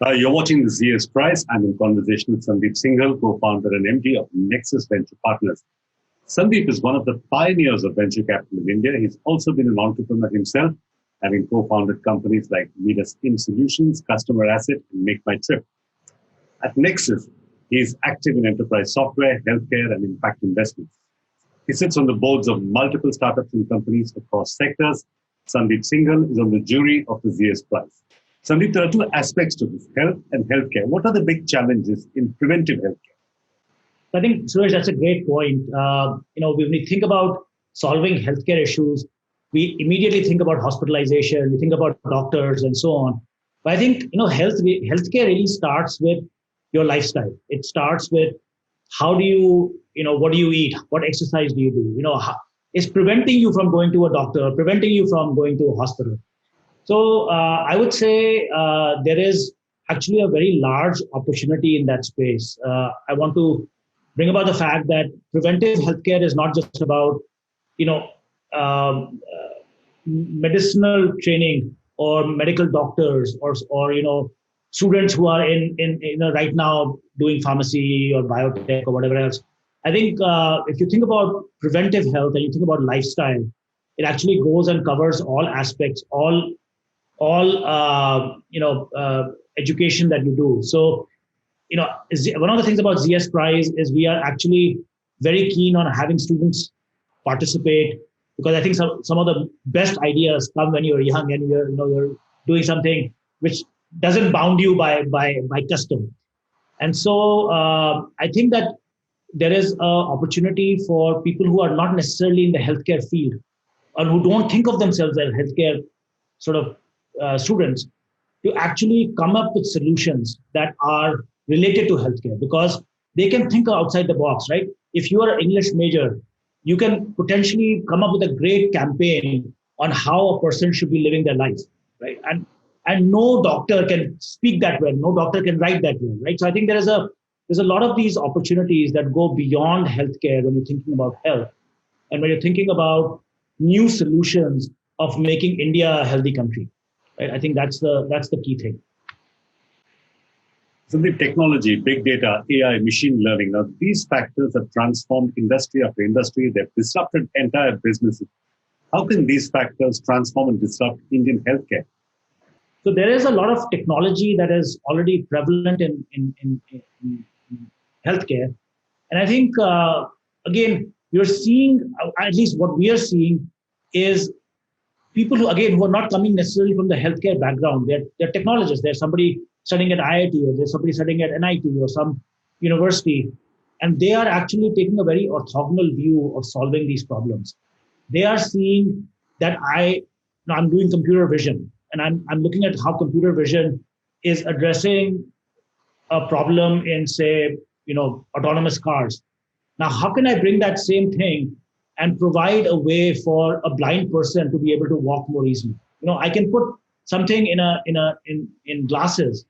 You're watching the ZS Prize. I'm in conversation with Sandeep Singhal, co-founder and MD of Nexus Venture Partners. Sandeep is one of the pioneers of venture capital in India. He's also been an entrepreneur himself, having co-founded companies like Midas In Solutions, Customer Asset, and Make My Trip. At Nexus, he is active in enterprise software, healthcare, and impact investments. He sits on the boards of multiple startups and companies across sectors. Sandeep Singhal is on the jury of the ZS Prize. Sandeep, there are two aspects to this, health and healthcare. What are the big challenges in preventive healthcare? I think, Suresh, that's a great point. When we think about solving healthcare issues, we immediately think about hospitalization, we think about doctors and so on. But I think, healthcare really starts with your lifestyle. It starts with how do you, what do you eat? What exercise do you do? It's preventing you from going to a doctor, preventing you from going to a hospital. So I would say there is actually a very large opportunity in that space. I want to bring about the fact that preventive healthcare is not just about, medicinal training or medical doctors or students who are in right now doing pharmacy or biotech or whatever else. I think if you think about preventive health and you think about lifestyle, it actually goes and covers all aspects, all education that you do. So, one of the things about ZS Prize is we are actually very keen on having students participate, because I think some of the best ideas come when you're young and you're doing something which doesn't bound you by custom. And so I think that there is an opportunity for people who are not necessarily in the healthcare field or who don't think of themselves as healthcare sort of students to actually come up with solutions that are related to healthcare, because they can think outside the box, right? If you are an English major, you can potentially come up with a great campaign on how a person should be living their life, right? And no doctor can speak that well, no doctor can write that well, right? So I think there's a lot of these opportunities that go beyond healthcare when you're thinking about health, and when you're thinking about new solutions of making India a healthy country. Right? I think that's the key thing. So the technology, big data, AI, machine learning, now these factors have transformed industry after industry. They've disrupted entire businesses. How can these factors transform and disrupt Indian healthcare? So there is a lot of technology that is already prevalent in healthcare. And I think, again, you're seeing, at least what we are seeing is people who are not coming necessarily from the healthcare background. They're technologists. There's somebody studying at IIT, or there's somebody studying at NIT or some university, and they are actually taking a very orthogonal view of solving these problems. They are seeing that I'm doing computer vision, and I'm looking at how computer vision is addressing a problem in, say, autonomous cars. Now, how can I bring that same thing and provide a way for a blind person to be able to walk more easily? I can put something in glasses,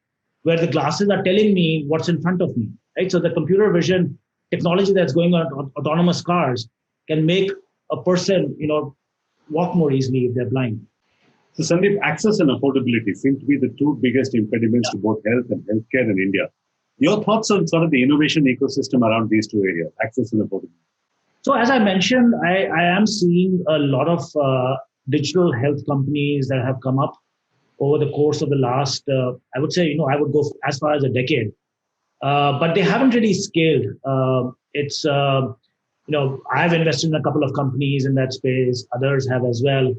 where the glasses are telling me what's in front of me, right? So the computer vision technology that's going on autonomous cars can make a person, walk more easily if they're blind. So Sandeep, access and affordability seem to be the two biggest impediments to both health and healthcare in India. Your thoughts on sort of the innovation ecosystem around these two areas, access and affordability? So as I mentioned, I am seeing a lot of digital health companies that have come up over the course of the last, I would say, I would go as far as a decade, but they haven't really scaled. I've invested in a couple of companies in that space, others have as well.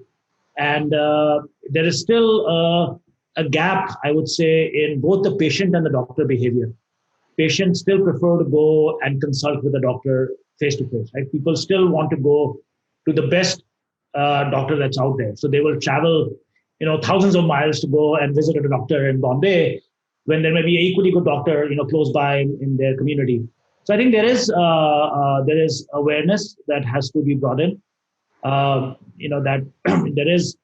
And there is still a gap, I would say, in both the patient and the doctor behavior. Patients still prefer to go and consult with a doctor face to face, right? People still want to go to the best doctor that's out there. So they will travel, thousands of miles to go and visit a doctor in Bombay when there may be an equally good doctor, close by in their community. So I think there is awareness that has to be brought in. That there is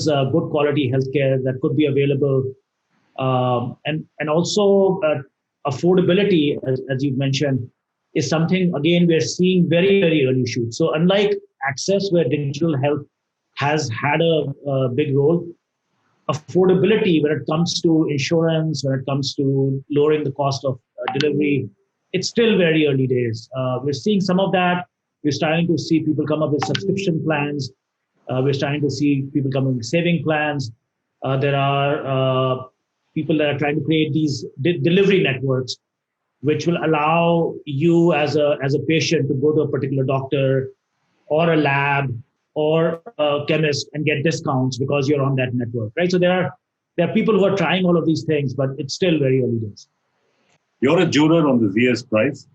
good quality healthcare that could be available, and also affordability, as you've mentioned, is something, again, we're seeing very, very early shoots. So unlike access, where digital health has had a big role, affordability when it comes to insurance, when it comes to lowering the cost of delivery, it's still very early days. We're seeing some of that. We're starting to see people come up with subscription plans. We're starting to see people come up with saving plans. There are people that are trying to create these delivery networks, which will allow you as a patient to go to a particular doctor or a lab or a chemist and get discounts because you're on that network, right? So there are people who are trying all of these things, but it's still very early days. You're a juror on the ZS prize.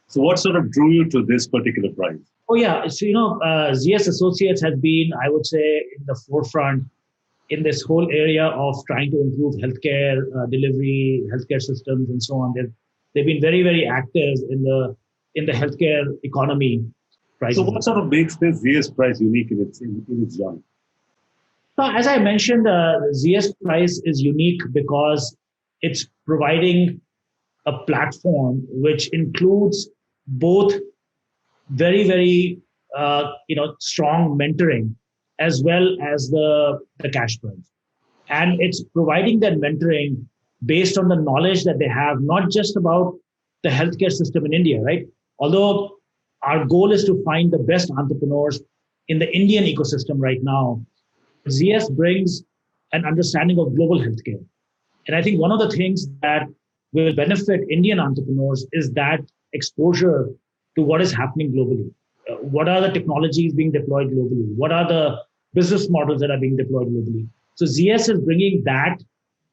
So what sort of drew you to this particular prize? Oh yeah, so ZS Associates has been, I would say, in the forefront in this whole area of trying to improve healthcare delivery, healthcare systems, and so on. They've been very, very active in the healthcare economy. So what sort of makes this ZS prize unique in its genre? So as I mentioned, ZS Price is unique because it's providing a platform which includes both very, very strong mentoring as well as the cash prize. And it's providing that mentoring based on the knowledge that they have, not just about the healthcare system in India, right? Although our goal is to find the best entrepreneurs in the Indian ecosystem right now, ZS brings an understanding of global healthcare. And I think one of the things that will benefit Indian entrepreneurs is that exposure to what is happening globally. What are the technologies being deployed globally? What are the business models that are being deployed globally? So ZS is bringing that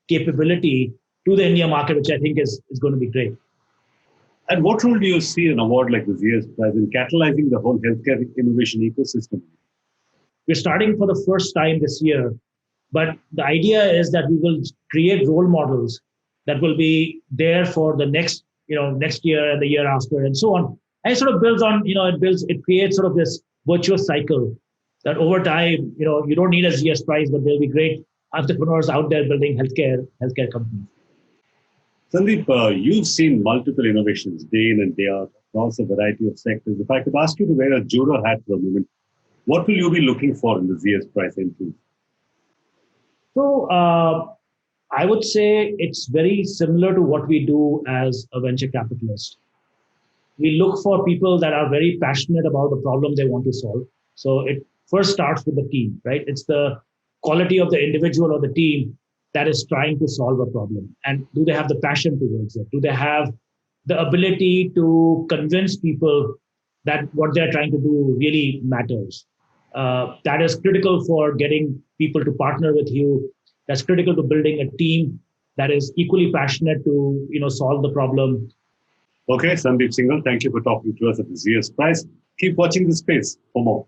capability to the India market, which I think is going to be great. And what role do you see an award like the ZS prize in catalyzing the whole healthcare innovation ecosystem? We're starting for the first time this year, but the idea is that we will create role models that will be there for the next year and the year after and so on. And it sort of builds on, it creates sort of this virtuous cycle that over time, you don't need a ZS prize, but there'll be great entrepreneurs out there building healthcare companies. Sandeep, you've seen multiple innovations day in and day out across a variety of sectors. If I could ask you to wear a juror hat for a moment, what will you be looking for in the ZS prize entry? So I would say it's very similar to what we do as a venture capitalist. We look for people that are very passionate about the problem they want to solve. So it first starts with the team, right? It's the quality of the individual or the team that is trying to solve a problem. And do they have the passion towards it? Do they have the ability to convince people that what they're trying to do really matters? That is critical for getting people to partner with you. That's critical to building a team that is equally passionate to solve the problem. Okay, Sandeep Singhal, thank you for talking to us at the ZS Prize. Keep watching this space for more.